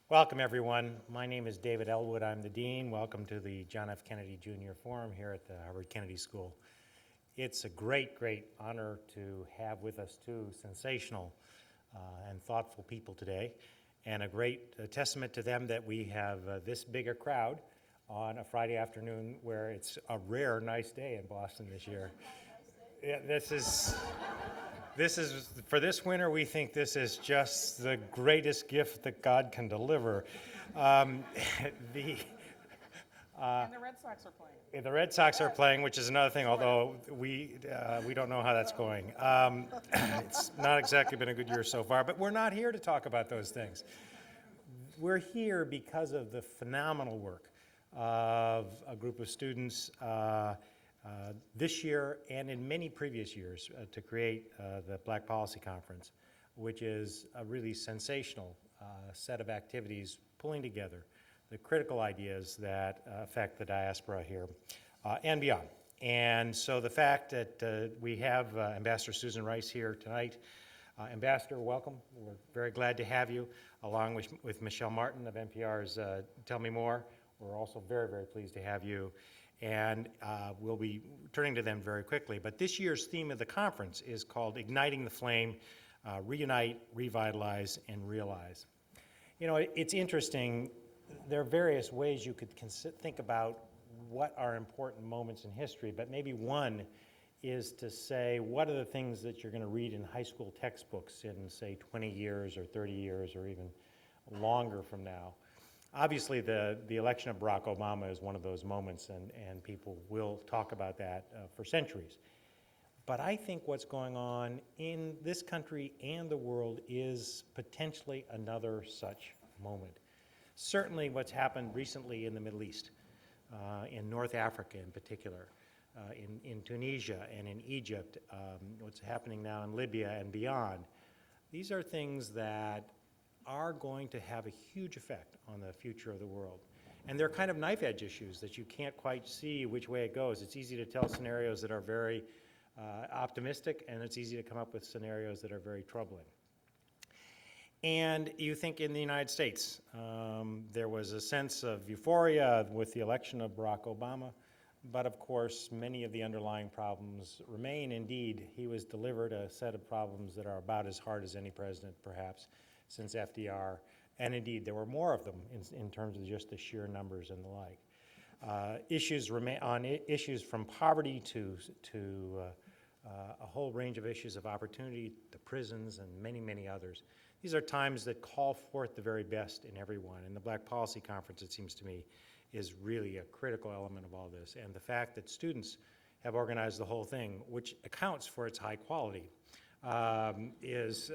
Welcome, everyone. My name is David Elwood. I'm the Dean. Welcome to the John F. Kennedy Jr. Forum here at the Harvard Kennedy School. It's a great, great honor to have with us two sensational and thoughtful people today, and a great testament to them that we have this big a crowd on a Friday afternoon where it's a rare nice day in Boston this year. Yeah, this is, for this winter, we think this is just the greatest gift that God can deliver. And the Red Sox are playing. The Red Sox are playing, which is another thing, although we don't know how that's going. It's not exactly been a good year so far, but we're not here to talk about those things. We're here because of the phenomenal work of a group of students this year and in many previous years to create the Black Policy Conference, which is a really sensational set of activities pulling together the critical ideas that affect the diaspora here and beyond. And so the fact that we have Ambassador Susan Rice here tonight, Ambassador, welcome. We're very glad to have you, along with Michelle Martin of NPR's Tell Me More. We're also very, very pleased to have you. And we'll be turning to them very quickly. But this year's theme of the conference is called Igniting the Flame, Reunite, Revitalize, and Realize. You know, it's interesting. There are various ways you could think about what are important moments in history, but maybe one is to say, what are the things that you're going to read in high school textbooks in, say, 20 years or 30 years or even longer from now? Obviously, the election of Barack Obama is one of those moments, and people will talk about that for centuries. But I think what's going on in this country and the world is potentially another such moment. Certainly what's happened recently in the Middle East, in North Africa in particular, in Tunisia and in Egypt, what's happening now in Libya and beyond, these are things that are going to have a huge effect on the future of the world. And they're kind of knife edge issues that you can't quite see which way it goes. It's easy to tell scenarios that are very optimistic, and it's easy to come up with scenarios that are very troubling. And you think in the United States, there was a sense of euphoria with the election of Barack Obama, but of course many of the underlying problems remain. Indeed, he was delivered a set of problems that are about as hard as any president perhaps since FDR, and indeed there were more of them in terms of just the sheer numbers and the like. Issues remain on issues from poverty to a whole range of issues of opportunity, to prisons and many, many others. These are times that call forth the very best in everyone, and the Black Policy Conference, it seems to me, is really a critical element of all this. And the fact that students have organized the whole thing, which accounts for its high quality, is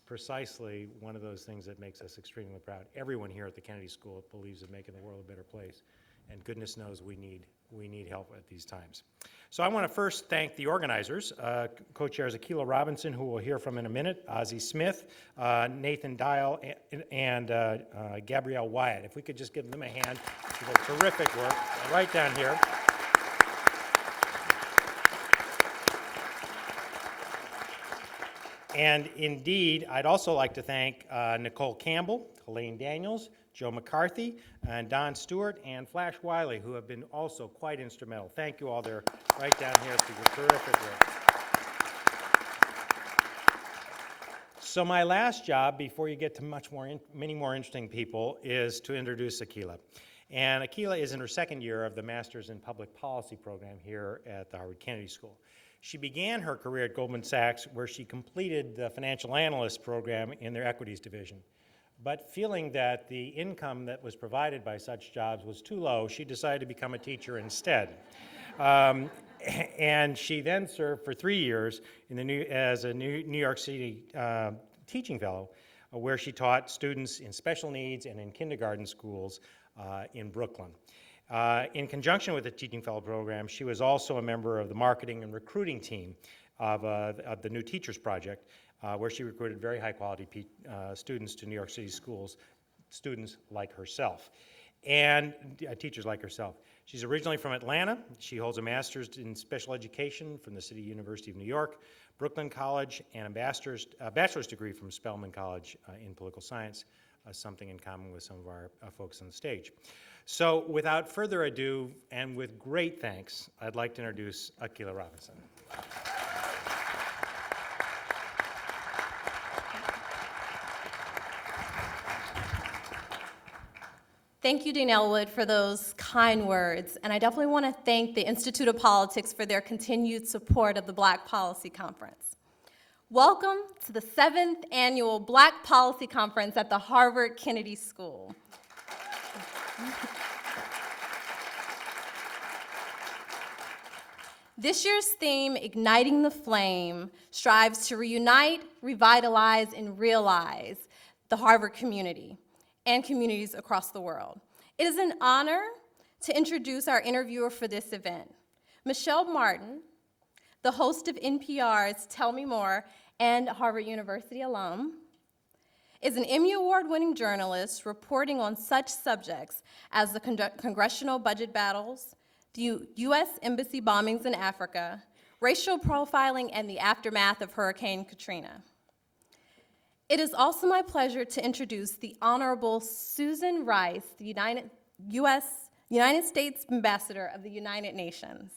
precisely one of those things that makes us extremely proud. Everyone here at the Kennedy School believes in making the world a better place, and goodness knows we need help at these times. So I want to first thank the organizers, co-chairs Akilah Robinson, who we'll hear from in a minute, Ozzie Smith, Nathan Dial, and Gabrielle Wyatt. If we could just give them a hand for their terrific work right down here. And indeed, I'd also like to thank Nicole Campbell, Helene Daniels, Joe McCarthy, and Don Stewart, and Flash Wiley, who have been also quite instrumental. Thank you all there, right down here, for your terrific work. So my last job, before you get to many more interesting people, is to introduce Akilah. And Akilah is in her second year of the Masters in Public Policy program here at the Harvard Kennedy School. She began her career at Goldman Sachs, where she completed the financial analyst program in their equities division. But feeling that the income that was provided by such jobs was too low, she decided to become a teacher instead. And she then served for 3 years as a New York City teaching fellow, where she taught students in special needs and in kindergarten schools in Brooklyn. In conjunction with the Teaching Fellow program, she was also a member of the marketing and recruiting team of the New Teachers Project, where she recruited very high-quality students to New York City schools, students like herself, and teachers like herself. She's originally from Atlanta. She holds a master's in special education from the City University of New York, Brooklyn College, and a bachelor's degree from Spelman College in political science. something in common with some of our folks on the stage. So without further ado, and with great thanks, I'd like to introduce Akila Robinson. Thank you, Dean Elwood, for those kind words, and I definitely want to thank the Institute of Politics for their continued support of the Black Policy Conference. Welcome to the 7th Annual Black Policy Conference at the Harvard Kennedy School. This year's theme, Igniting the Flame, strives to reunite, revitalize, and realize the Harvard community and communities across the world. It is an honor to introduce our interviewer for this event. Michelle Martin, the host of NPR's Tell Me More and Harvard University alum, is an Emmy Award-winning journalist reporting on such subjects as the congressional budget battles, the U.S. embassy bombings in Africa, racial profiling, and the aftermath of Hurricane Katrina. It is also my pleasure to introduce the Honorable Susan Rice, the United States Ambassador of the United Nations.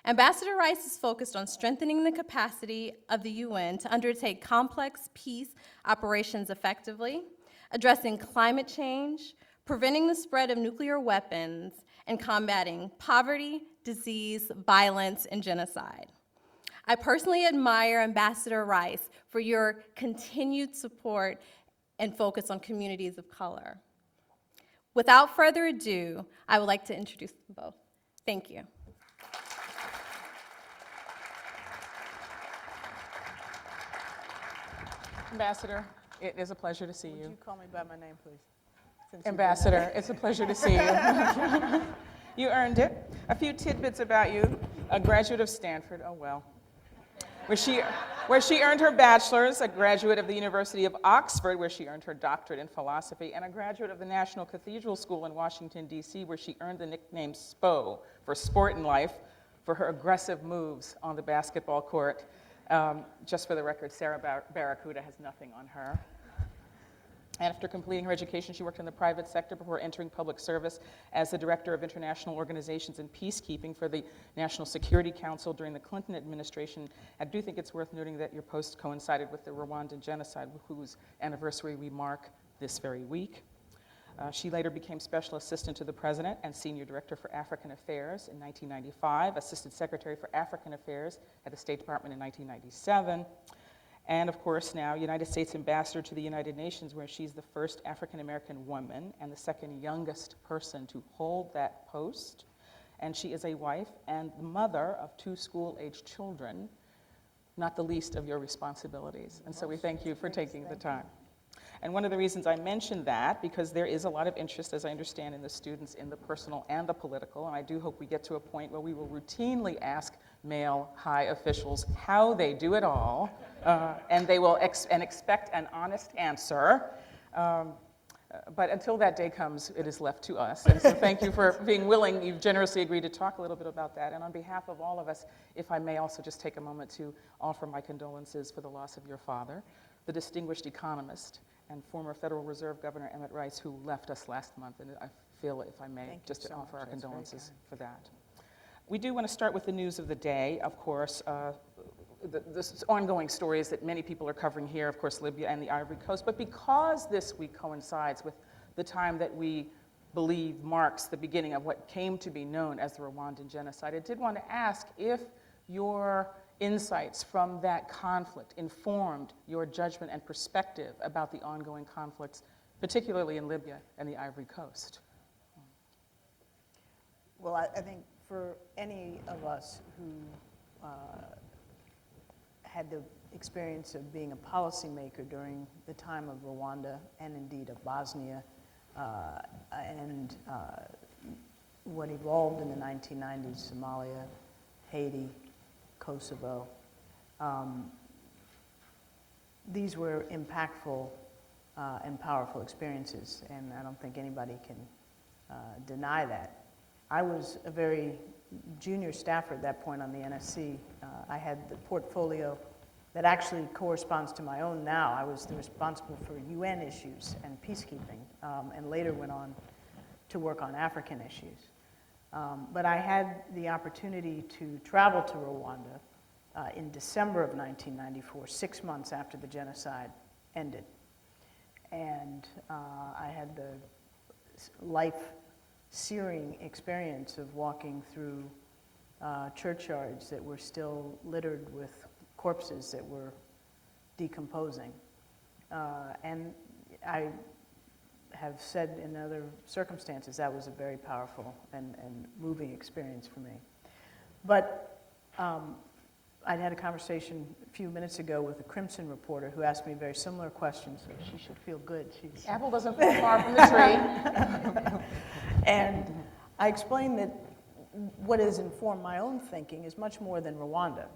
Ambassador Rice is focused on strengthening the capacity of the UN to undertake complex peace operations effectively, addressing climate change, preventing the spread of nuclear weapons, and combating poverty, disease, violence, and genocide. I personally admire Ambassador Rice for your continued support and focus on communities of color. Without further ado, I would like to introduce them both. Thank you. Ambassador, it is a pleasure to see you. Would you call me by my name, please? Ambassador, it's a pleasure to see you. You earned it. A few tidbits about you. A graduate of Stanford, oh well. Where she earned her bachelor's, a graduate of the University of Oxford, where she earned her doctorate in philosophy, and a graduate of the National Cathedral School in Washington, D.C., where she earned the nickname SPO, for Sport in Life, for her aggressive moves on the basketball court. Just for the record, Sarah Barracuda has nothing on her. And after completing her education, she worked in the private sector before entering public service as the Director of International Organizations and Peacekeeping for the National Security Council during the Clinton administration. I do think it's worth noting that your post coincided with the Rwandan genocide, whose anniversary we mark this very week. She later became Special Assistant to the President and Senior Director for African Affairs in 1995, Assistant Secretary for African Affairs at the State Department in 1997, and of course now United States Ambassador to the United Nations, where she's the first African-American woman and the second youngest person to hold that post. And she is a wife and the mother of 2 school-aged children, not the least of your responsibilities. And so we thank you for taking the time. And one of the reasons I mentioned that, because there is a lot of interest, as I understand, in the students in the personal and the political, and I do hope we get to a point where we will routinely ask male high officials how they do it all, and they will expect an honest answer. But until that day comes, it is left to us. And so thank you for being willing. You've generously agreed to talk a little bit about that. And on behalf of all of us, if I may also just take a moment to offer my condolences for the loss of your father, the distinguished economist and former Federal Reserve Governor Emmett Rice, who left us last month. And I feel, if I may, just to offer our condolences for that. We do want to start with the news of the day, of course. The ongoing stories that many people are covering here, of course, Libya and the Ivory Coast. But because this week coincides with the time that we believe marks the beginning of what came to be known as the Rwandan genocide, I did want to ask if your insights from that conflict informed your judgment and perspective about the ongoing conflicts, particularly in Libya and the Ivory Coast. Well, I think for any of us who had the experience of being a policymaker during the time of Rwanda and indeed of Bosnia and what evolved in the 1990s, Somalia, Haiti, Kosovo, these were impactful and powerful experiences, and I don't think anybody can deny that. I was a very junior staffer at that point on the NSC. I had the portfolio that actually corresponds to my own now. I was responsible for UN issues and peacekeeping, and later went on to work on African issues. But I had the opportunity to travel to Rwanda in December of 1994, 6 months after the genocide ended. And I had the life-searing experience of walking through churchyards that were still littered with corpses that were decomposing. And I have said in other circumstances that was a very powerful and moving experience for me. But I had a conversation a few minutes ago with a Crimson reporter who asked me a very similar question, so she should feel good. She's Apple doesn't fall far from the tree. And I explained that what has informed my own thinking is much more than Rwanda.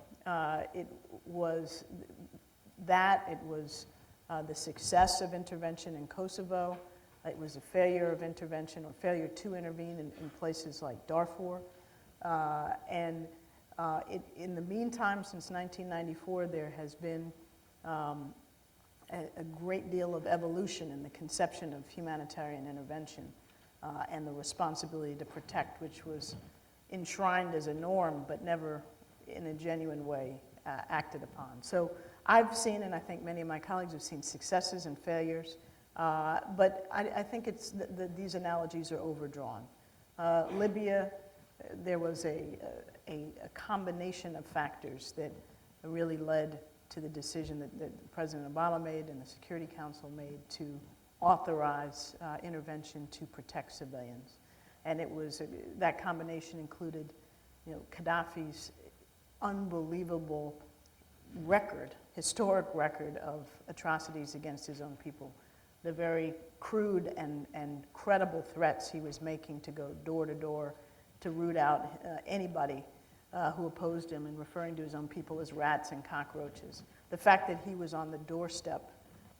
It was the success of intervention in Kosovo. It was a failure of intervention or failure to intervene in places like Darfur. In the meantime, since 1994, there has been a great deal of evolution in the conception of humanitarian intervention and the responsibility to protect, which was enshrined as a norm, but never in a genuine way acted upon. So I've seen, and I think many of my colleagues have seen, successes and failures, but I think these analogies are overdrawn. Libya, there was a combination of factors that really led to the decision that President Obama made and the Security Council made to authorize intervention to protect civilians. And it was, that combination included, Gaddafi's unbelievable record, historic record of atrocities against his own people. The very crude and credible threats he was making to go door to door to root out anybody who opposed him, and referring to his own people as rats and cockroaches. The fact that he was on the doorstep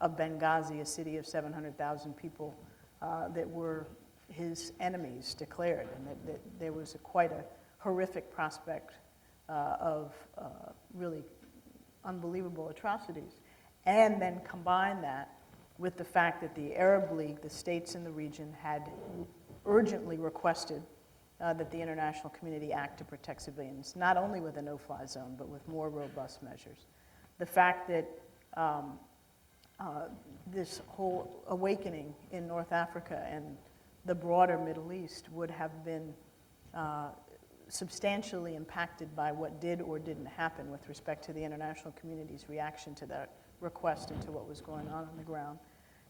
of Benghazi, a city of 700,000 people that were his enemies declared, and that there was quite a horrific prospect of really unbelievable atrocities. And then combine that with the fact that the Arab League, the states in the region, had urgently requested that the international community act to protect civilians, not only with a no-fly zone, but with more robust measures. The fact that this whole awakening in North Africa and the broader Middle East would have been substantially impacted by what did or didn't happen with respect to the international community's reaction to that request and to what was going on the ground.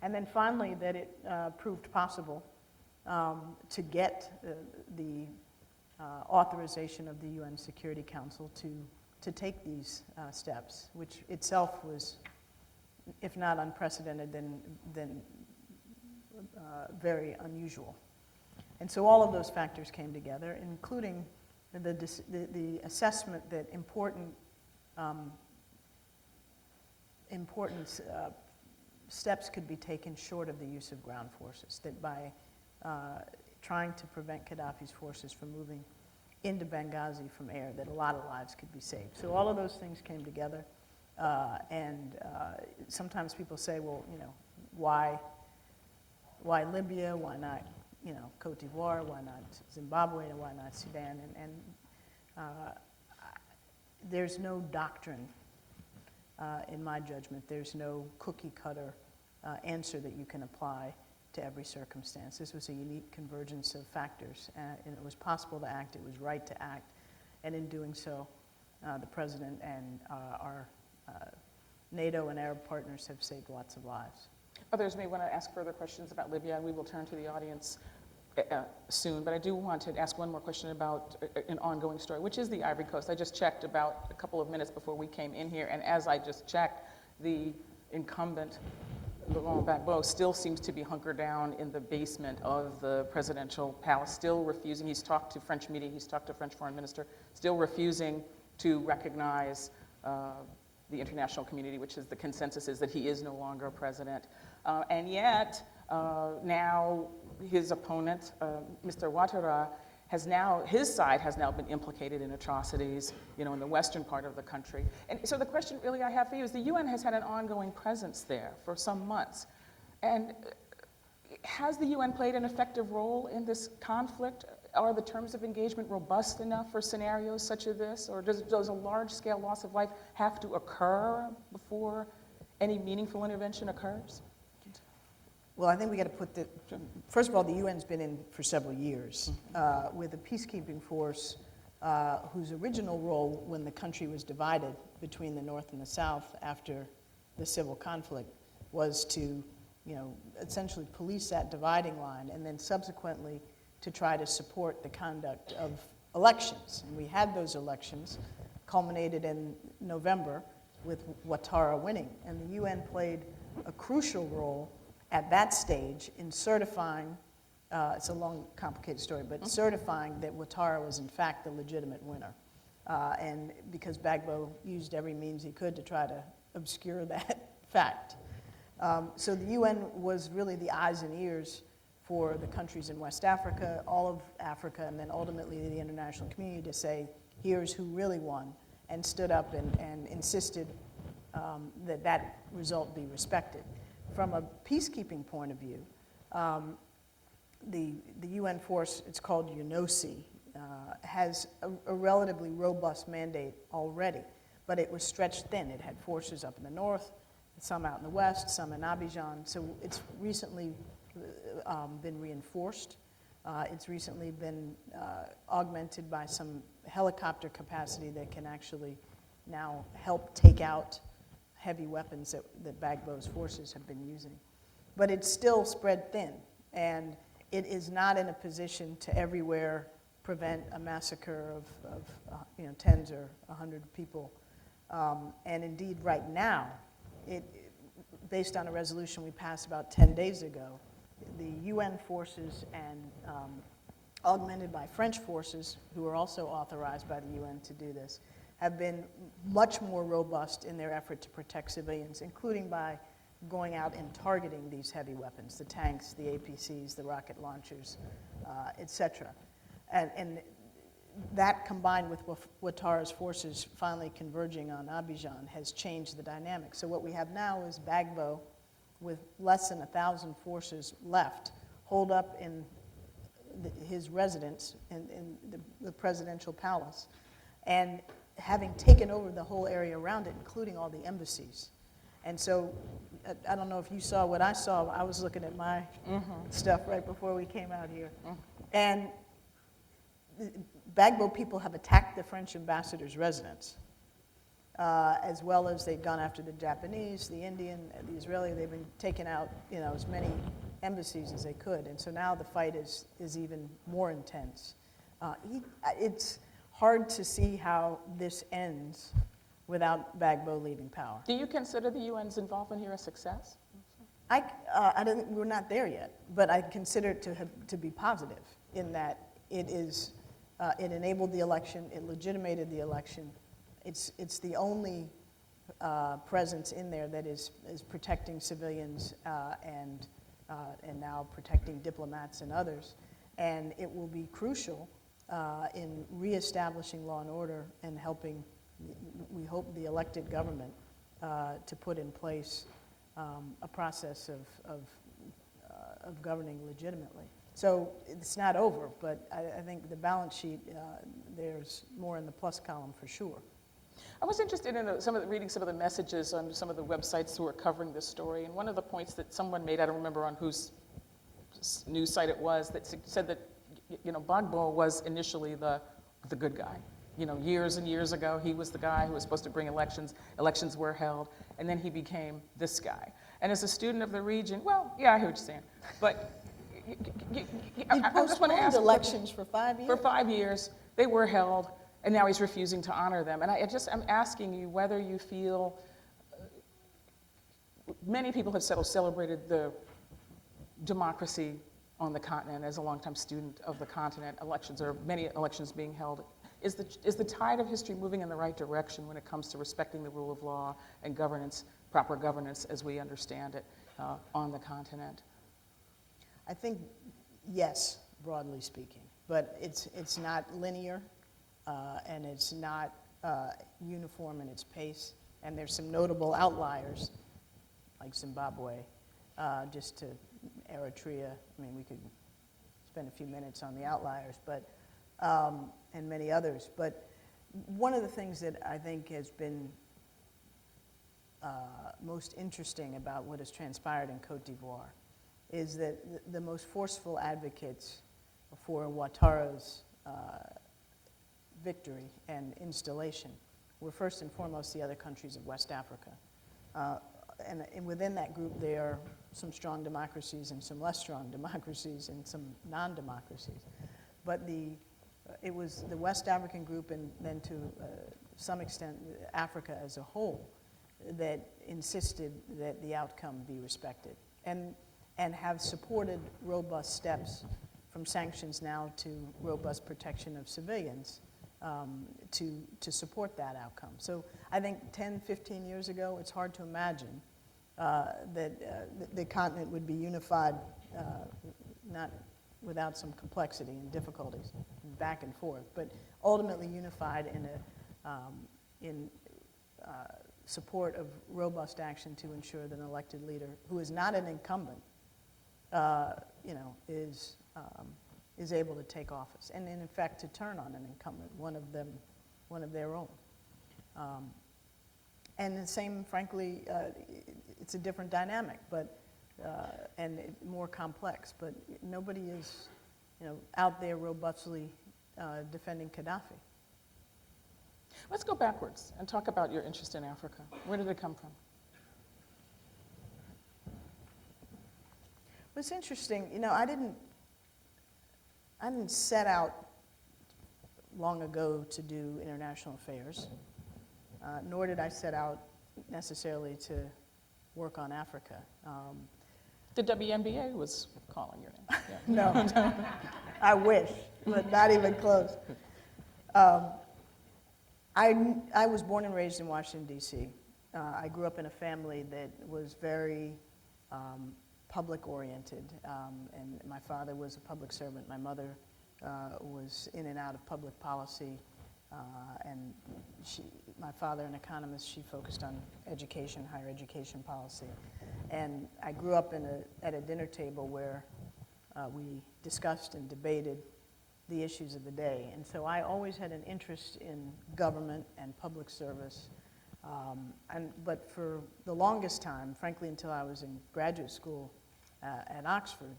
And then finally, that it proved possible to get the authorization of the UN Security Council to take these steps, which itself was, if not unprecedented, then very unusual. And so all of those factors came together, including the assessment that important steps could be taken short of the use of ground forces, that by trying to prevent Gaddafi's forces from moving into Benghazi from air, that a lot of lives could be saved. So all of those things came together, and sometimes people say, well, why Libya, why not, Cote d'Ivoire, why not Zimbabwe, and why not Sudan? And there's no doctrine, in my judgment. There's no cookie-cutter answer that you can apply to every circumstance. This was a unique convergence of factors, and it was possible to act, it was right to act, and in doing so, the President and our NATO and Arab partners have saved lots of lives. Others may want to ask further questions about Libya, and we will turn to the audience soon, but I do want to ask one more question about an ongoing story, which is the Ivory Coast. I just checked about a couple of minutes before we came in here, and as I just checked, the incumbent, Laurent Gbagbo, still seems to be hunkered down in the basement of the presidential palace, still refusing. He's talked to French media, he's talked to French foreign minister, still refusing to recognize the international community, which is the consensus is that he is no longer a president. And yet, now his opponent, Mr. Ouattara, his side has now been implicated in atrocities, in the western part of the country. And so the question really I have for you is the UN has had an ongoing presence there for some months. And has the UN played an effective role in this conflict? Are the terms of engagement robust enough for scenarios such as this? Or does a large-scale loss of life have to occur before any meaningful intervention occurs? Well, I think we got to put first of all, the UN's been in for several years with a peacekeeping force whose original role when the country was divided between the North and the South after the civil conflict was to, essentially police that dividing line and then subsequently to try to support the conduct of elections. And we had those elections culminated in November with Ouattara winning. And the UN played a crucial role at that stage in certifying, it's a long, complicated story, but certifying that Ouattara was in fact the legitimate winner. And because Gbagbo used every means he could to try to obscure that fact. So the UN was really the eyes and ears for the countries in West Africa, all of Africa, and then ultimately the international community to say, here's who really won, and stood up and insisted that that result be respected. From a peacekeeping point of view, the UN force, it's called UNOSI, has a relatively robust mandate already, but it was stretched thin. It had forces up in the north, some out in the west, some in Abidjan, so it's recently been reinforced. It's recently been augmented by some helicopter capacity that can actually now help take out heavy weapons that Gbagbo's forces have been using. But it's still spread thin, and it is not in a position to everywhere prevent a massacre of tens or 100 people. And indeed, right now, based on a resolution we passed about 10 days ago, the UN forces and augmented by French forces, who are also authorized by the UN to do this, have been much more robust in their effort to protect civilians, including by going out and targeting these heavy weapons, the tanks, the APCs, the rocket launchers, et cetera. And that combined with Ouattara's forces finally converging on Abidjan has changed the dynamic. So what we have now is Gbagbo with less than 1,000 forces left, holed up in his residence in the presidential palace, and having taken over the whole area around it, including all the embassies. And so, I don't know if you saw what I saw. I was looking at my stuff right before we came out here. And Gbagbo people have attacked the French ambassador's residence, as well as they've gone after the Japanese, the Indian, the Israeli. They've been taking out, as many embassies as they could. And so now the fight is even more intense. It's hard to see how this ends without Gbagbo leaving power. Do you consider the UN's involvement here a success? I don't, we're not there yet, but I consider it to be positive in that it enabled the election, it legitimated the election. It's the only presence in there that is protecting civilians and now protecting diplomats and others. And it will be crucial in reestablishing law and order and helping, we hope, the elected government to put in place a process of governing legitimately. So it's not over, but I think the balance sheet, there's more in the plus column for sure. I was interested in reading some of the messages on some of the websites who were covering this story, and one of the points that someone made, I don't remember on whose news site it was, that said that Gbagbo was initially the good guy. Years and years ago, he was the guy who was supposed to bring elections. Elections were held, and then he became this guy. And as a student of the region, well, yeah, I hear what you're saying, but I just want to ask. Elections for 5 years? For 5 years, they were held, and now he's refusing to honor them. And I'm asking you whether you feel, many people have celebrated the democracy on the continent. As a longtime student of the continent, many elections being held. Is the tide of history moving in the right direction when it comes to respecting the rule of law and governance, proper governance as we understand it on the continent? I think yes, broadly speaking. but it's not linear, and it's not uniform in its pace. And there's some notable outliers, like Zimbabwe, just to Eritrea. I mean, we could spend a few minutes on the outliers, but and many others. But one of the things that I think has been most interesting about what has transpired in Cote d'Ivoire is that the most forceful advocates for Ouattara's victory and installation were first and foremost the other countries of West Africa. And within that group, there are some strong democracies and some less strong democracies and some non-democracies. But it was the West African group, and then to some extent Africa as a whole, that insisted that the outcome be respected, and have supported robust steps from sanctions now to robust protection of civilians to support that outcome. So I think 10, 15 years ago, it's hard to imagine that the continent would be unified, not without some complexity and difficulties back and forth, but ultimately unified in support of robust action to ensure that an elected leader who is not an incumbent, is able to take office, and in fact to turn on an incumbent, one of their own. And the same, frankly, it's a different dynamic, but and more complex. But nobody is, out there robustly defending Gaddafi. Let's go backwards and talk about your interest in Africa. Where did it come from? Well, it's interesting. I didn't set out long ago to do international affairs, nor did I set out necessarily to work on Africa. The WNBA was calling your name. Yeah. No, I wish, but not even close. I was born and raised in Washington, D.C. I grew up in a family that was very public-oriented, and my father was a public servant. My mother was in and out of public policy, and my father, an economist, she focused on education, higher education policy. And I grew up at a dinner table where we discussed and debated the issues of the day. And so I always had an interest in government and public service. But for the longest time, frankly, until I was in graduate school at Oxford,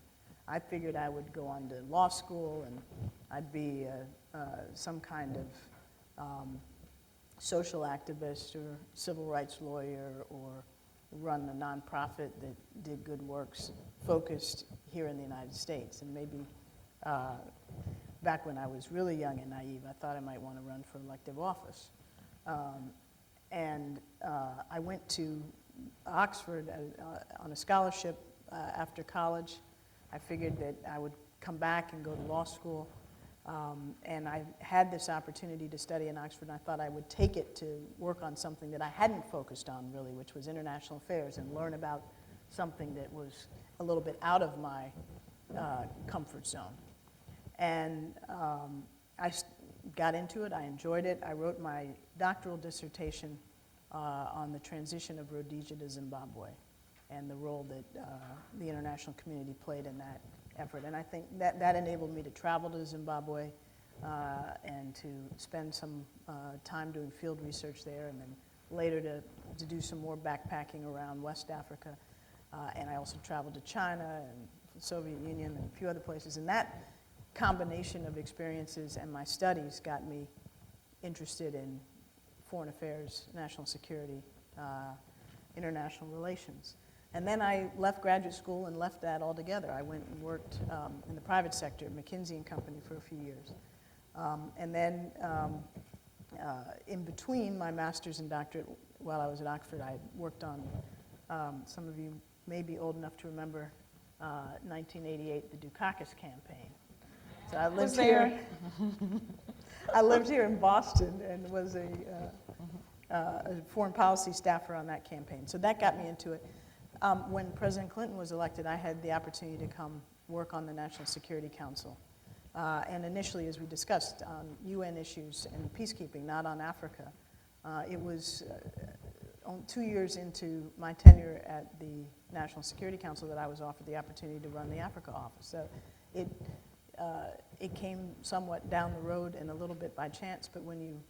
I figured I would go on to law school and I'd be some kind of social activist or civil rights lawyer, or run a nonprofit that did good works focused here in the United States. And maybe back when I was really young and naive, I thought I might want to run for elective office. I went to Oxford on a scholarship after college. I figured that I would come back and go to law school. And I had this opportunity to study in Oxford, and I thought I would take it to work on something that I hadn't focused on really, which was international affairs, and learn about something that was a little bit out of my comfort zone. And I got into it, I enjoyed it. I wrote my doctoral dissertation on the transition of Rhodesia to Zimbabwe and the role that the international community played in that effort. And I think that enabled me to travel to Zimbabwe and to spend some time doing field research there, and then later to do some more backpacking around West Africa. And I also traveled to China and the Soviet Union and a few other places. And that combination of experiences and my studies got me interested in foreign affairs, national security, international relations. And then I left graduate school and left that altogether. I went and worked in the private sector at McKinsey & Company for a few years. And then in between my master's and doctorate, while I was at Oxford, I worked on, some of you may be old enough to remember 1988, the Dukakis campaign. So I lived here. I lived here in Boston and was a foreign policy staffer on that campaign. So that got me into it. When President Clinton was elected, I had the opportunity to come work on the National Security Council And initially, as we discussed, on UN issues and peacekeeping, not on Africa. It was 2 years into my tenure at the National Security Council that I was offered the opportunity to run the Africa office. So it came somewhat down the road and a little bit by chance, but when you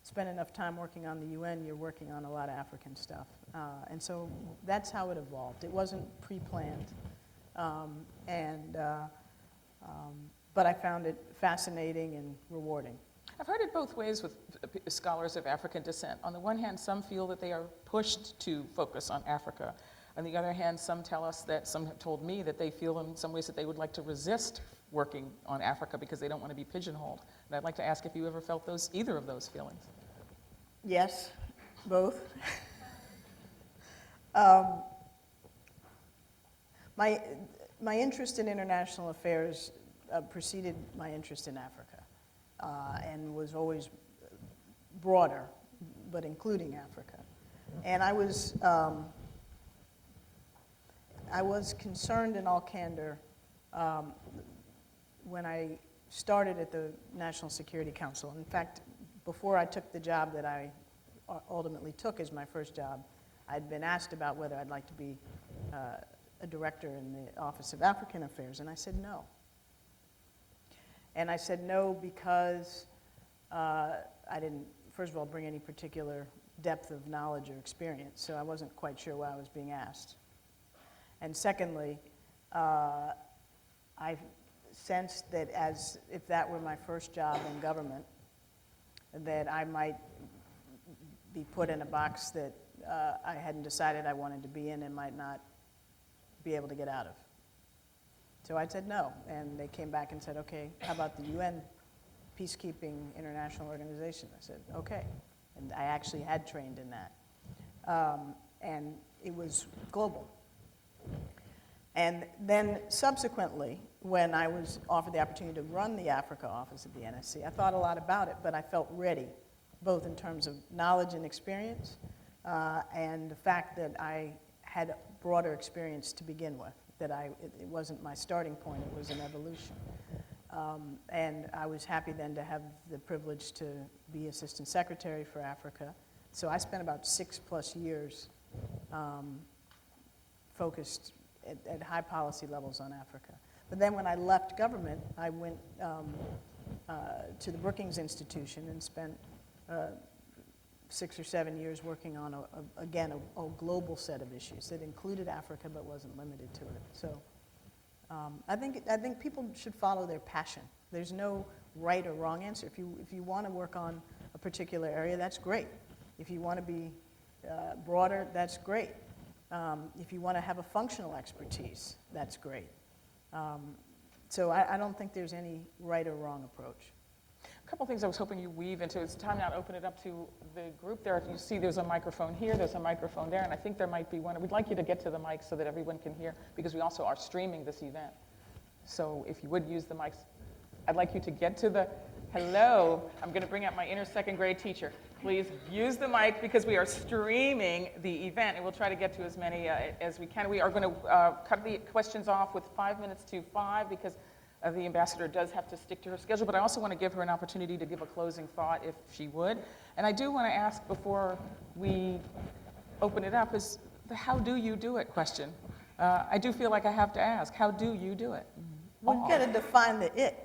spend enough time working on the UN, you're working on a lot of African stuff. And so that's how it evolved. It wasn't pre-planned. But I found it fascinating and rewarding. I've heard it both ways with scholars of African descent. On the one hand, some feel that they are pushed to focus on Africa. On the other hand, some tell us that, some have told me that they feel in some ways that they would like to resist working on Africa because they don't want to be pigeonholed. And I'd like to ask if you ever felt either of those feelings. Yes, both. My interest in international affairs preceded my interest in Africa and was always broader, but including Africa. And I was concerned in all candor when I started at the National Security Council. In fact, before I took the job that I ultimately took as my first job, I'd been asked about whether I'd like to be a director in the Office of African Affairs, and I said no. And I said no because I didn't, first of all, bring any particular depth of knowledge or experience, so I wasn't quite sure why I was being asked. And secondly, I sensed that if that were my first job in government, that I might be put in a box that I hadn't decided I wanted to be in and might not be able to get out of. So I said no, and they came back and said, okay, how about the UN peacekeeping international organization? I said, okay, and I actually had trained in that. And it was global. And then subsequently, when I was offered the opportunity to run the Africa office of the NSC, I thought a lot about it, but I felt ready, both in terms of knowledge and experience, and the fact that I had broader experience to begin with, that it wasn't my starting point, it was an evolution. And I was happy then to have the privilege to be Assistant Secretary for Africa. So I spent about 6+ years focused at high policy levels on Africa. But then when I left government, I went to the Brookings Institution and spent 6 or 7 years working on, again, a global set of issues that included Africa but wasn't limited to it. So I think people should follow their passion. There's no right or wrong answer. If you want to work on a particular area, that's great. If you want to be broader, that's great. If you want to have a functional expertise, that's great. So I don't think there's any right or wrong approach. A couple things I was hoping you weave into. It's time now to open it up to the group there. If you see there's a microphone here, there's a microphone there, and I think there might be one. We'd like you to get to the mic so that everyone can hear, because we also are streaming this event. So if you would use the mics, I'd like you to get to the, hello, I'm going to bring out my inner second grade teacher. Please use the mic because we are streaming the event, and we'll try to get to as many as we can. We are going to cut the questions off with 5 minutes to 5 because the ambassador does have to stick to her schedule, but I also want to give her an opportunity to give a closing thought if she would. And I do want to ask before we open it up is the how do you do it question. I do feel like I have to ask, how do you do it? We've got to define the it.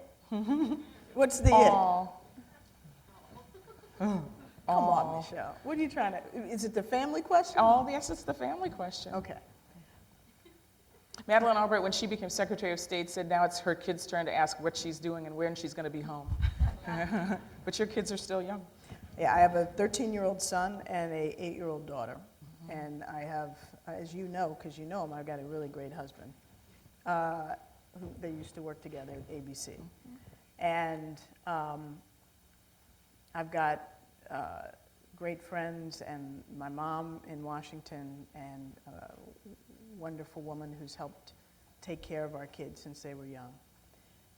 What's the Aww. it? Come on, Michelle. What are you trying to, is it the family question? Oh, yes, it's the family question. Okay. Madeleine Albright, when she became Secretary of State, said now it's her kids' turn to ask what she's doing and when she's going to be home. But your kids are still young. Yeah, I have a 13-year-old son and a 8-year-old daughter. Mm-hmm. And I have, as you know, because you know him, I've got a really great husband. They used to work together at ABC. Mm-hmm. And I've got great friends and my mom in Washington and a wonderful woman who's helped take care of our kids since they were young.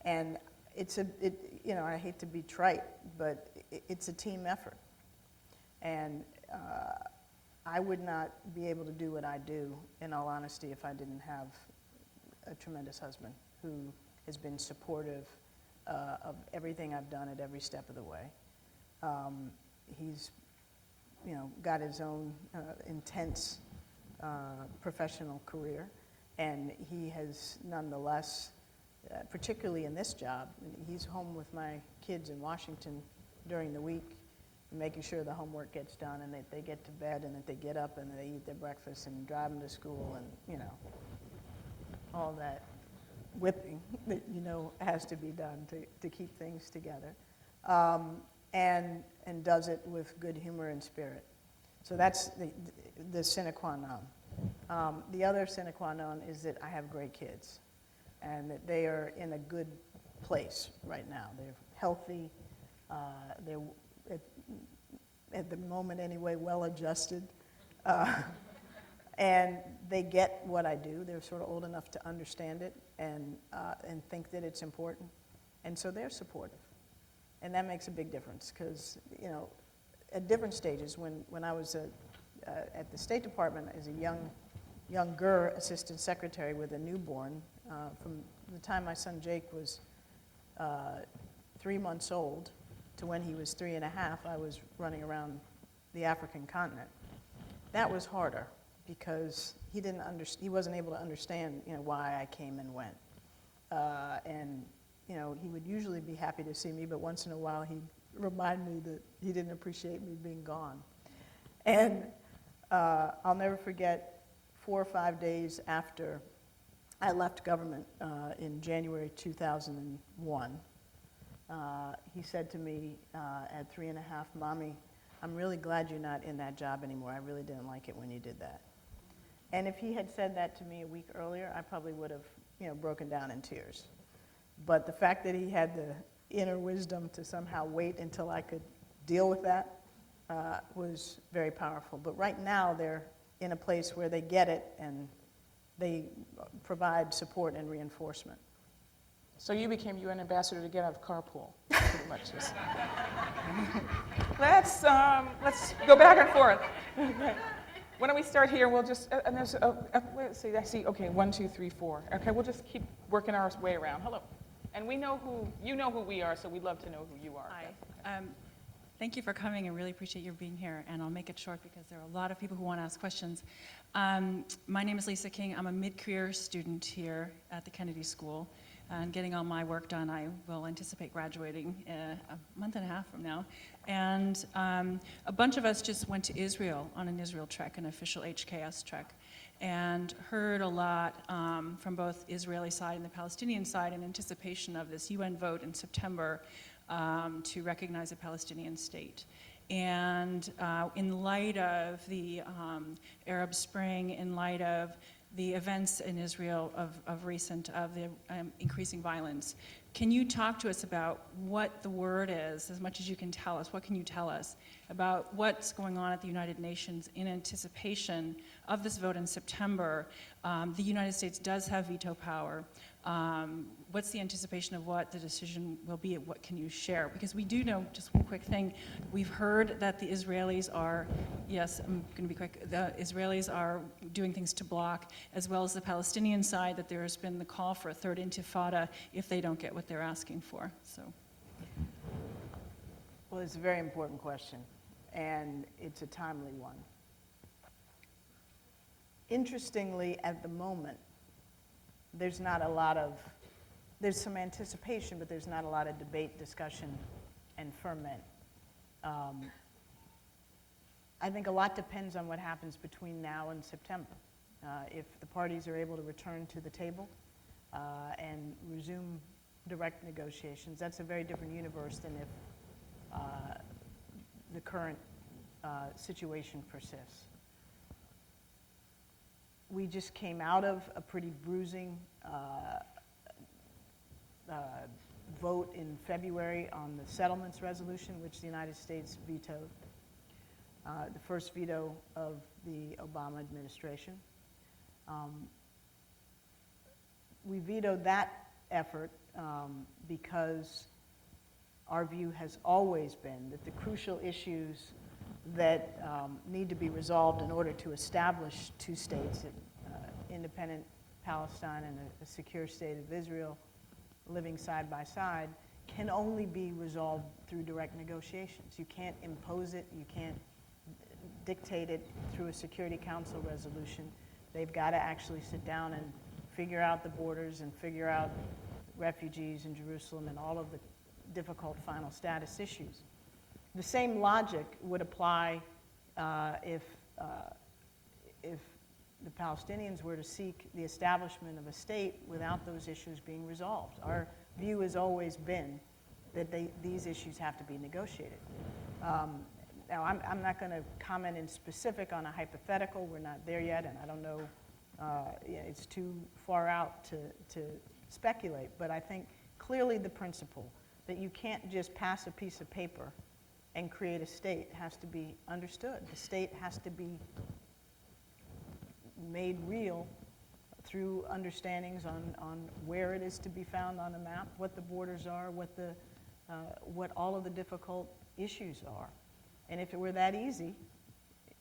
And I hate to be trite, but it's a team effort. And I would not be able to do what I do, in all honesty, if I didn't have a tremendous husband who has been supportive of everything I've done at every step of the way. He's, got his own intense professional career, and he has nonetheless, particularly in this job, he's home with my kids in Washington during the week, making sure the homework gets done and that they get to bed and that they get up and they eat their breakfast and drive them to school and, all that whipping that, has to be done to keep things together. And does it with good humor and spirit. So that's the sine qua non. The other sine qua non is that I have great kids and that they are in a good place right now. They're healthy, they're at the moment anyway, well-adjusted, and they get what I do. They're sort of old enough to understand it and think that it's important, and so they're supportive. And that makes a big difference because, at different stages, when I was at the State Department as a younger assistant secretary with a newborn, from the time my son Jake was 3 months old to when he was 3.5, I was running around the African continent. That was harder because he wasn't able to understand, why I came and went. And he would usually be happy to see me, but once in a while he'd remind me that he didn't appreciate me being gone. And I'll never forget 4 or 5 days after I left government in January 2001, he said to me at 3.5, "Mommy, I'm really glad you're not in that job anymore. I really didn't like it when you did that." And if he had said that to me a week earlier, I probably would have, broken down in tears. But the fact that he had the inner wisdom to somehow wait until I could deal with that was very powerful. But right now, they're in a place where they get it and they provide support and reinforcement. So you became UN ambassador to get out of carpool, pretty much. Let's go back and forth. Okay. Why don't we start here? We'll just, and there's, let's see, I see, okay, 1, 2, 3, 4. Okay, we'll just keep working our way around. Hello. And we know you know who we are, so we'd love to know who you are. Hi. Thank you for coming. I really appreciate your being here, and I'll make it short because there are a lot of people who want to ask questions. My name is Lisa King. I'm a mid-career student here at the Kennedy School, and getting all my work done. I will anticipate graduating a month and a half from now. And a bunch of us just went to Israel on an Israel trek, an official HKS trek, and heard a lot from both Israeli side and the Palestinian side in anticipation of this UN vote in September to recognize a Palestinian state. And in light of the Arab Spring, in light of the events in Israel of recent, of the increasing violence, can you talk to us about what the word is, as much as you can tell us? What can you tell us about what's going on at the United Nations in anticipation of this vote in September? The United States does have veto power. What's the anticipation of what the decision will be? What can you share? Because we do know, just one quick thing, we've heard that the Israelis are, yes, I'm going to be quick, the Israelis are doing things to block, as well as the Palestinian side, that there has been the call for a third intifada if they don't get what they're asking for. So, Well, it's a very important question, and it's a timely one. Interestingly, at the moment, there's some anticipation, but there's not a lot of debate, discussion, and ferment. I think a lot depends on what happens between now and September. If the parties are able to return to the table and resume direct negotiations, that's a very different universe than if the current situation persists. We just came out of a pretty bruising vote in February on the settlements resolution, which the United States vetoed, the first veto of the Obama administration. We vetoed that effort because our view has always been that the crucial issues that need to be resolved in order to establish two states, independent Palestine and a secure state of Israel living side by side, can only be resolved through direct negotiations. You can't impose it, you can't dictate it through a Security Council resolution. They've got to actually sit down and figure out the borders and figure out refugees in Jerusalem and all of the difficult final status issues. The same logic would apply if the Palestinians were to seek the establishment of a state without those issues being resolved. Our view has always been that these issues have to be negotiated. Now, I'm not going to comment in specific on a hypothetical. We're not there yet, and I don't know. It's too far out to speculate. But I think clearly the principle that you can't just pass a piece of paper and create a state has to be understood. The state has to be made real through understandings on where it is to be found on a map, what the borders are, what all of the difficult issues are. And if it were that easy,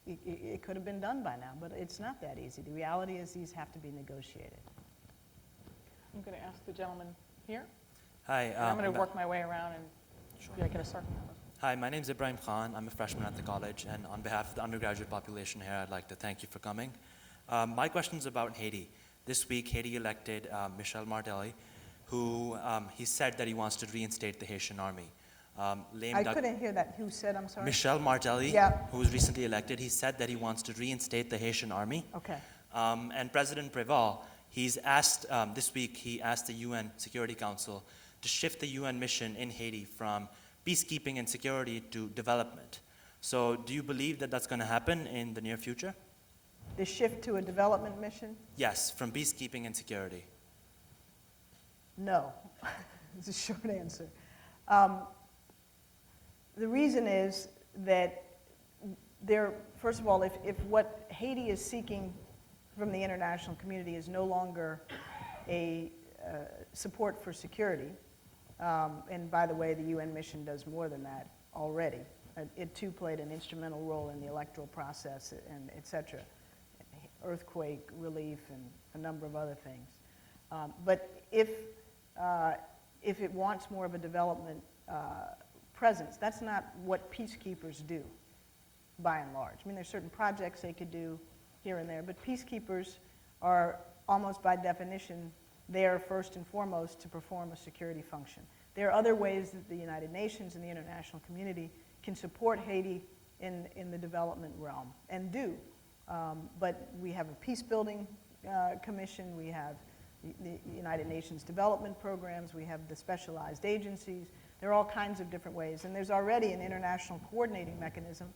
it could have been done by now, but it's not that easy. The reality is these have to be negotiated. I'm going to ask the gentleman here. Hi. I'm going to work my way around and get a circle. Hi, my name is Ibrahim Khan. I'm a freshman at the college, and on behalf of the undergraduate population here, I'd like to thank you for coming. My question is about Haiti. This week, Haiti elected Michel Martelly, who he said that he wants to reinstate the Haitian army. I couldn't hear that. Who said, I'm sorry? Michel Martelly, Yeah. who was recently elected, he said that he wants to reinstate the Haitian army. Okay. And President Préval, he's asked, this week, he asked the UN Security Council to shift the UN mission in Haiti from peacekeeping and security to development. So do you believe that that's going to happen in the near future? The shift to a development mission? Yes, from peacekeeping and security. No, it's a short answer. The reason is that first of all, if what Haiti is seeking from the international community is no longer a support for security, and by the way, the UN mission does more than that already. It too played an instrumental role in the electoral process and et cetera, earthquake relief and a number of other things. But if it wants more of a development presence, that's not what peacekeepers do, by and large. I mean, there's certain projects they could do here and there, but peacekeepers are almost by definition there first and foremost to perform a security function. There are other ways that the United Nations and the international community can support Haiti in the development realm, and do. But we have a peace-building commission, we have the United Nations development programs, we have the specialized agencies. There are all kinds of different ways, and there's already an international coordinating mechanism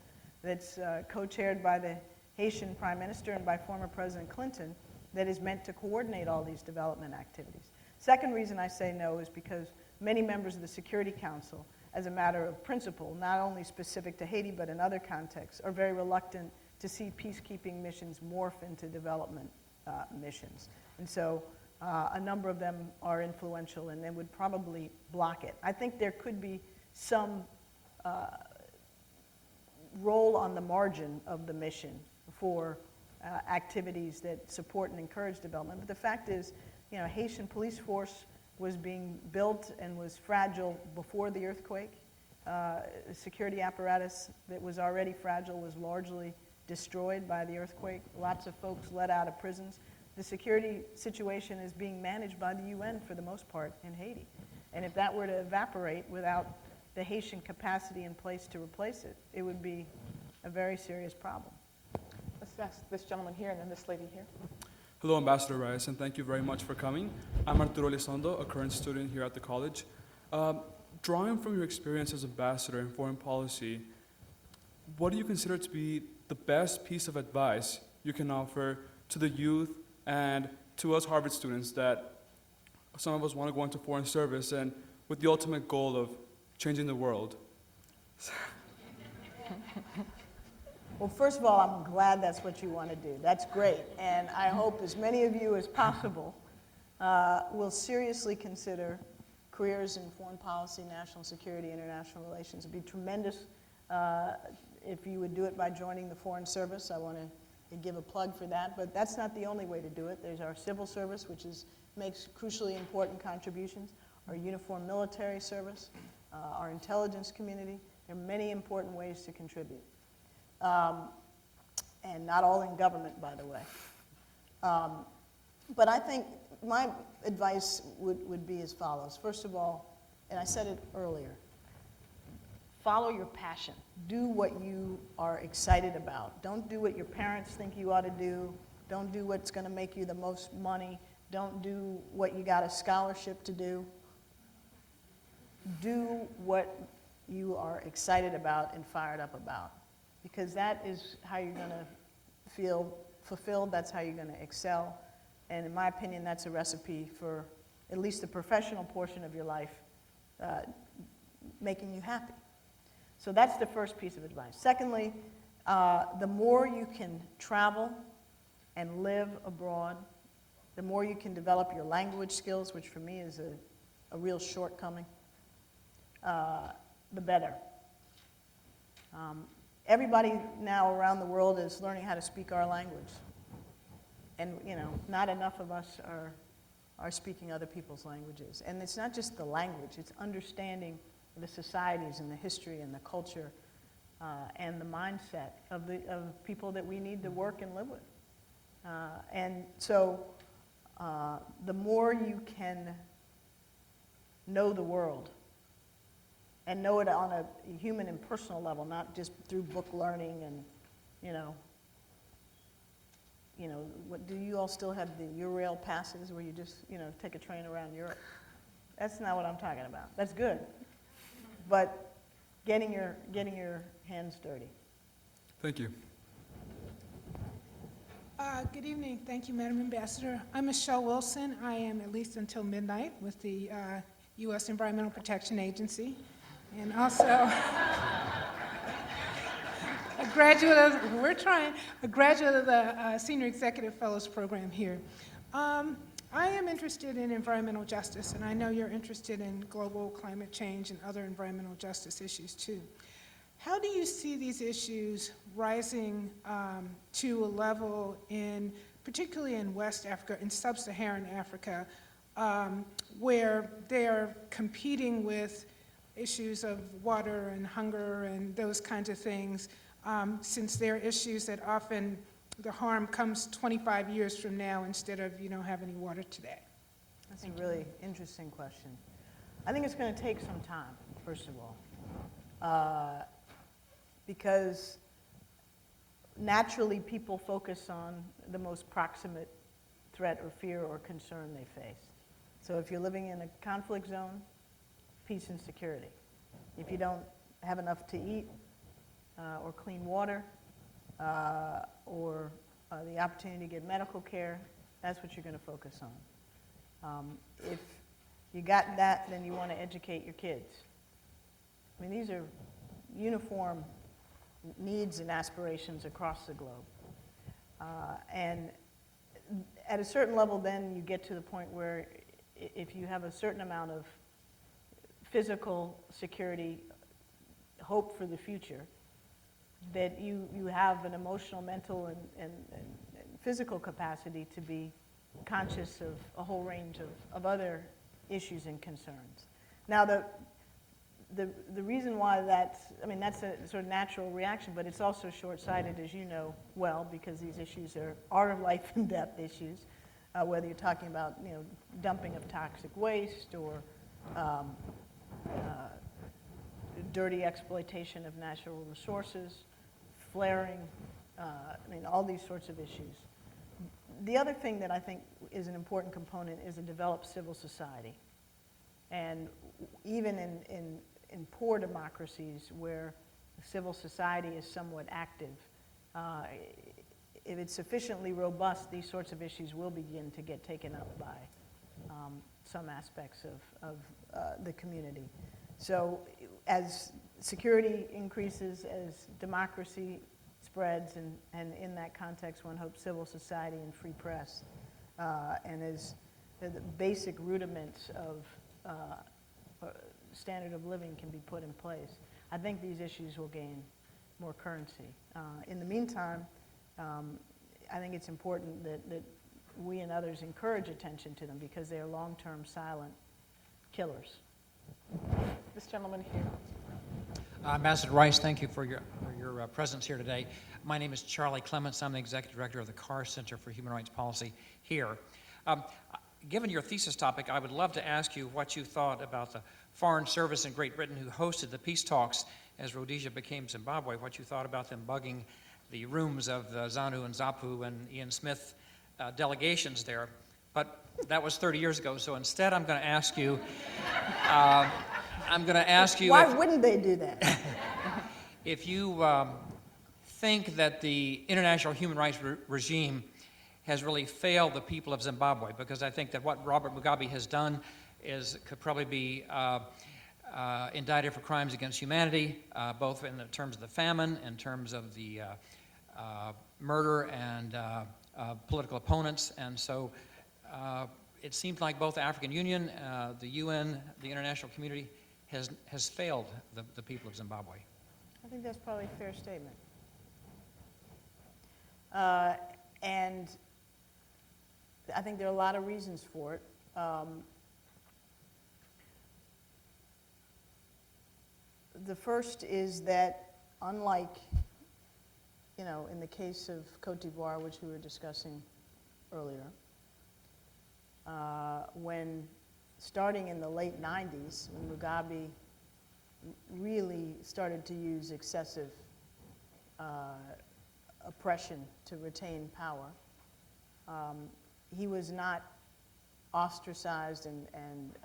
that's co-chaired by the Haitian Prime Minister and by former President Clinton that is meant to coordinate all these development activities. Second reason I say no is because many members of the Security Council, as a matter of principle, not only specific to Haiti but in other contexts, are very reluctant to see peacekeeping missions morph into development missions. And so a number of them are influential and they would probably block it. I think there could be some role on the margin of the mission for activities that support and encourage development. But the fact is, Haitian police force was being built and was fragile before the earthquake. The security apparatus that was already fragile was largely destroyed by the earthquake. Lots of folks let out of prisons. The security situation is being managed by the UN for the most part in Haiti. And if that were to evaporate without the Haitian capacity in place to replace it, it would be a very serious problem. Let's ask this gentleman here and then this lady here. Hello, Ambassador Rice, and thank you very much for coming. I'm Arturo Elizondo, a current student here at the college. Drawing from your experience as ambassador in foreign policy, what do you consider to be the best piece of advice you can offer to the youth and to us Harvard students that some of us want to go into foreign service and with the ultimate goal of changing the world? Well, first of all, I'm glad that's what you want to do. That's great. And I hope as many of you as possible will seriously consider careers in foreign policy, national security, international relations. It would be tremendous if you would do it by joining the Foreign Service. I want to give a plug for that. But that's not the only way to do it. There's our civil service, which makes crucially important contributions. our uniformed military service, our intelligence community. There are many important ways to contribute. And not all in government, by the way. But I think my advice would be as follows. First of all, and I said it earlier, follow your passion. Do what you are excited about. Don't do what your parents think you ought to do. Don't do what's going to make you the most money. Don't do what you got a scholarship to do. Do what you are excited about and fired up about, because that is how you're going to feel fulfilled. That's how you're going to excel. And in my opinion, that's a recipe for at least the professional portion of your life making you happy. So that's the first piece of advice. Secondly, the more you can travel and live abroad, the more you can develop your language skills, which for me is a real shortcoming, the better. Everybody now around the world is learning how to speak our language. And, you know, not enough of us are speaking other people's languages. And it's not just the language, it's understanding the societies and the history and the culture and the mindset of people that we need to work and live with. And so the more you can know the world, and know it on a human and personal level, not just through book learning and, you know, what, do you all still have the Eurail passes where you just, take a train around Europe? That's not what I'm talking about. That's good. But getting your hands dirty. Thank you. Good evening. Thank you, Madam Ambassador. I'm Michelle Wilson. I am, at least until midnight, with the U.S. Environmental Protection Agency, and also a graduate of the Senior Executive Fellows Program here. I am interested in environmental justice, and I know you're interested in global climate change and other environmental justice issues too. How do you see these issues rising to a level particularly in West Africa, in sub-Saharan Africa, where they are competing with issues of water and hunger and those kinds of things, since they're issues that often the harm comes 25 years from now instead of you don't have any water today? That's a really interesting question. I think it's going to take some time, first of all, because naturally people focus on the most proximate threat or fear or concern they face. So if you're living in a conflict zone, peace and security. If you don't have enough to eat or clean water or the opportunity to get medical care, that's what you're going to focus on. If you got that, then you want to educate your kids. I mean, these are uniform needs and aspirations across the globe. And at a certain level, then you get to the point where if you have a certain amount of physical security, hope for the future, that you have an emotional, mental, and physical capacity to be conscious of a whole range of other issues and concerns. Now, the reason why that's a sort of natural reaction, but it's also short-sighted, as you know well, because these issues are life and death issues, whether you're talking about dumping of toxic waste or dirty exploitation of natural resources, flaring, all these sorts of issues. The other thing that I think is an important component is a developed civil society. And even in poor democracies where civil society is somewhat active, if it's sufficiently robust, these sorts of issues will begin to get taken up by some aspects of the community. So as security increases, as democracy spreads, and in that context, one hopes civil society and free press, and as the basic rudiments of standard of living can be put in place, I think these issues will gain more currency. In the meantime, I think it's important that we and others encourage attention to them because they are long-term, silent killers. This gentleman here. Ambassador Rice, thank you for your presence here today. My name is Charlie Clements. I'm the Executive Director of the Carr Center for Human Rights Policy here. Given your thesis topic, I would love to ask you what you thought about the Foreign Service in Great Britain who hosted the peace talks as Rhodesia became Zimbabwe, what you thought about them bugging the rooms of the ZANU and ZAPU and Ian Smith delegations there. But that was 30 years ago, so instead I'm going to ask you, Why wouldn't they do that? if you think that the international human rights regime has really failed the people of Zimbabwe, because I think that what Robert Mugabe has done could probably be indicted for crimes against humanity, both in terms of the famine, in terms of the murder and political opponents, and so it seems like both the African Union, the UN, the international community has failed the people of Zimbabwe. I think that's probably a fair statement. And I think there are a lot of reasons for it. The first is that unlike, in the case of Cote d'Ivoire, which we were discussing earlier, when starting in the late 90s, when Mugabe really started to use excessive oppression to retain power, he was not ostracized and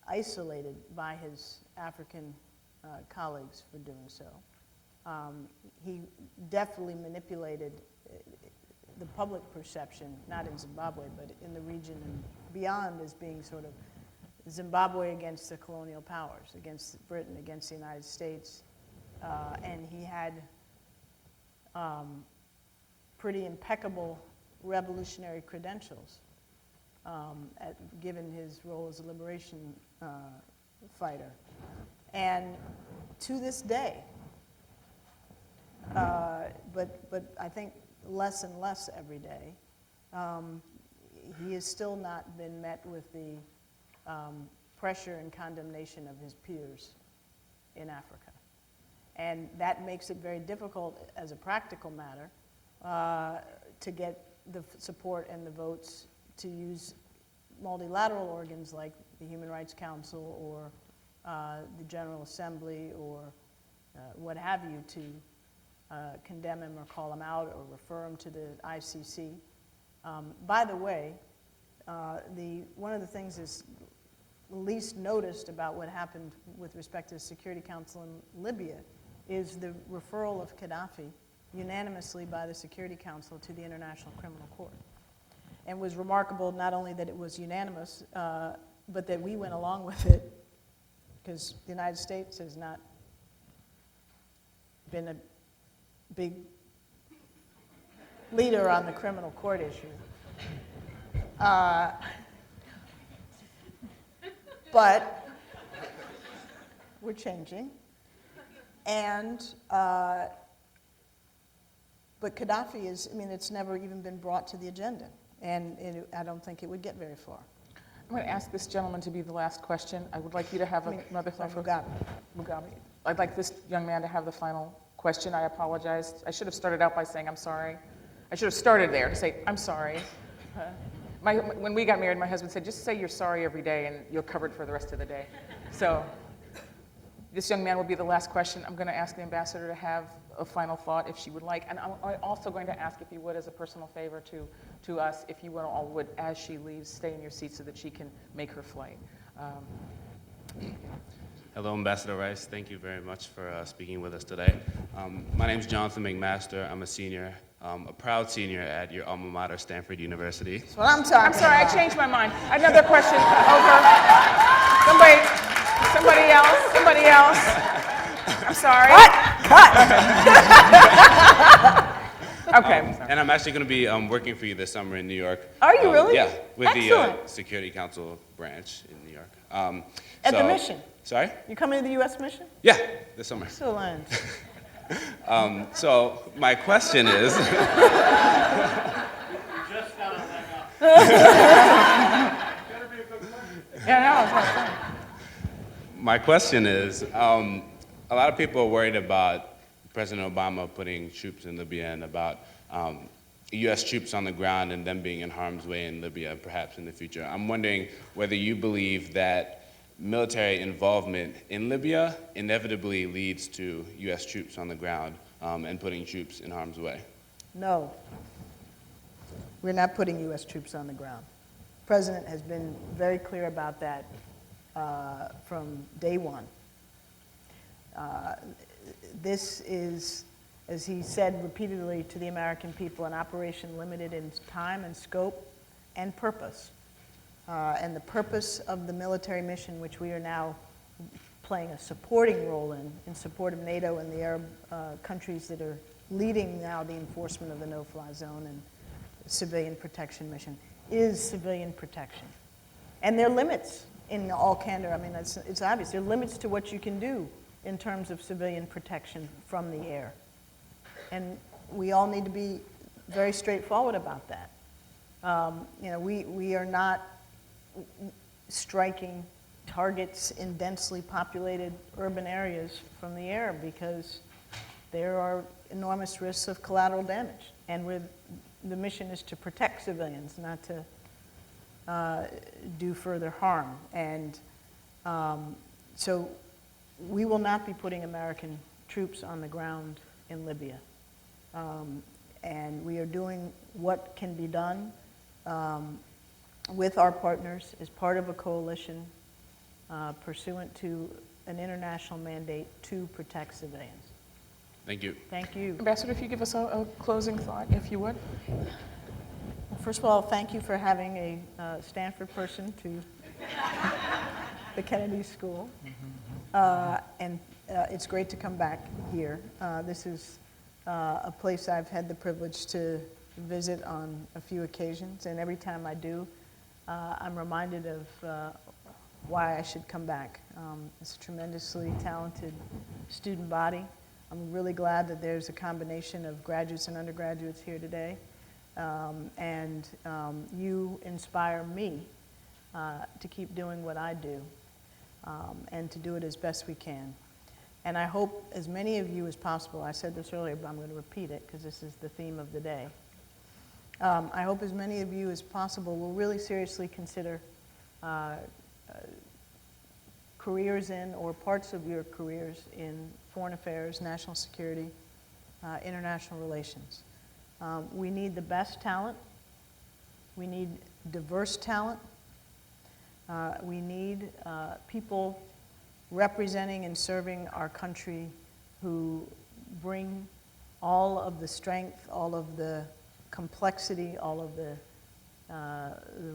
isolated by his African colleagues for doing so. He definitely manipulated the public perception, not in Zimbabwe, but in the region and beyond, as being sort of Zimbabwe against the colonial powers, against Britain, against the United States. And he had pretty impeccable revolutionary credentials, given his role as a liberation fighter. And to this day, but I think less and less every day, he has still not been met with the pressure and condemnation of his peers in Africa. And that makes it very difficult as a practical matter to get the support and the votes to use multilateral organs like the Human Rights Council or the General Assembly or what have you to condemn him or call him out or refer him to the ICC. By the way, one of the things that's least noticed about what happened with respect to the Security Council in Libya is the referral of Gadaffi unanimously by the Security Council to the International Criminal Court. And was remarkable not only that it was unanimous, but that we went along with it, because the United States has not been a big leader on the criminal court issue. But we're changing. And, but Gadaffi is, it's never even been brought to the agenda. And I don't think it would get very far. I'm going to ask this gentleman to be the last question. I would like you to have another from Mugabe. I'd like this young man to have the final question. I apologize. I should have started out by saying I'm sorry. I should have started there to say I'm sorry. When we got married, my husband said, just say you're sorry every day and you're covered for the rest of the day. So this young man will be the last question. I'm going to ask the ambassador to have a final thought if she would like. And I'm also going to ask if you would, as a personal favor to us, if you all would, as she leaves, stay in your seat so that she can make her flight. Hello, Ambassador Rice. Thank you very much for speaking with us today. My name is Jonathan McMaster. I'm a senior, a proud senior at your alma mater, Stanford University. That's what I'm talking about. I'm sorry, I changed my mind. Another question. Over. Somebody else. I'm sorry. Cut. Okay. And I'm actually going to be working for you this summer in New York. Are you really? Yeah, with Excellent. the Security Council branch in New York. At the mission? Sorry? You coming to the U.S. mission? Yeah, this summer. Excellent. So my question is, Yeah, no, I was going to say. My question is, a lot of people are worried about President Obama putting troops in Libya and about U.S. troops on the ground and them being in harm's way in Libya, perhaps in the future. I'm wondering whether you believe that military involvement in Libya inevitably leads to U.S. troops on the ground and putting troops in harm's way. No, we're not putting U.S. troops on the ground. The President has been very clear about that from day one. This is, as he said repeatedly to the American people, an operation limited in time and scope and purpose. And the purpose of the military mission, which we are now playing a supporting role in support of NATO and the Arab countries that are leading now the enforcement of the no-fly zone and civilian protection mission, is civilian protection. And there are limits, in all candor. I mean, it's obvious. There are limits to what you can do in terms of civilian protection from the air. And we all need to be very straightforward about that. You know, we are not striking targets in densely populated urban areas from the air because there are enormous risks of collateral damage. And the mission is to protect civilians, not to do further harm. And so we will not be putting American troops on the ground in Libya. And we are doing what can be done with our partners as part of a coalition pursuant to an international mandate to protect civilians. Thank you. Thank you. Ambassador, if you give us a closing thought, if you would. First of all, thank you for having a Stanford person to the Kennedy School. And it's great to come back here. This is a place I've had the privilege to visit on a few occasions, and every time I do, I'm reminded of why I should come back. It's a tremendously talented student body. I'm really glad that there's a combination of graduates and undergraduates here today. And you inspire me to keep doing what I do and to do it as best we can. And I hope as many of you as possible, I said this earlier, but I'm going to repeat it because this is the theme of the day. I hope as many of you as possible will really seriously consider careers in or parts of your careers in foreign affairs, national security, international relations. We need the best talent. We need diverse talent. We need people representing and serving our country who bring all of the strength, all of the complexity, all of the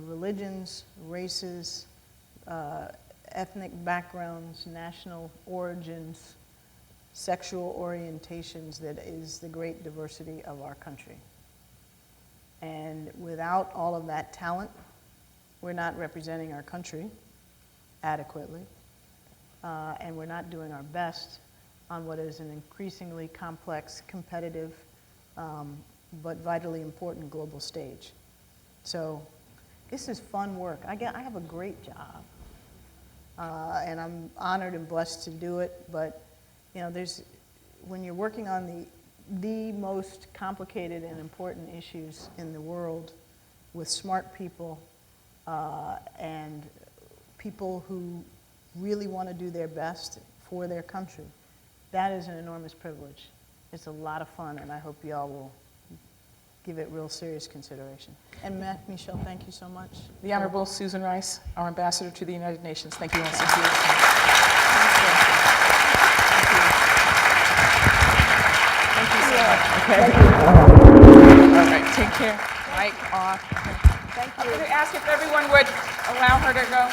religions, races, ethnic backgrounds, national origins, sexual orientations that is the great diversity of our country. And without all of that talent, we're not representing our country adequately, and we're not doing our best on what is an increasingly complex, competitive, but vitally important global stage. So this is fun work. I have a great job, and I'm honored and blessed to do it, but you know, when you're working on the most complicated and important issues in the world with smart people and people who really want to do their best for their country, that is an enormous privilege. It's a lot of fun, and I hope you all will give it real serious consideration. And Michelle, thank you so much. The Honorable Susan Rice, our ambassador to the United Nations. Thank you all so Thank you. much. Thank you. Okay. All right, take care. Mic off. Thank I'm you. going to ask if everyone would allow her to go.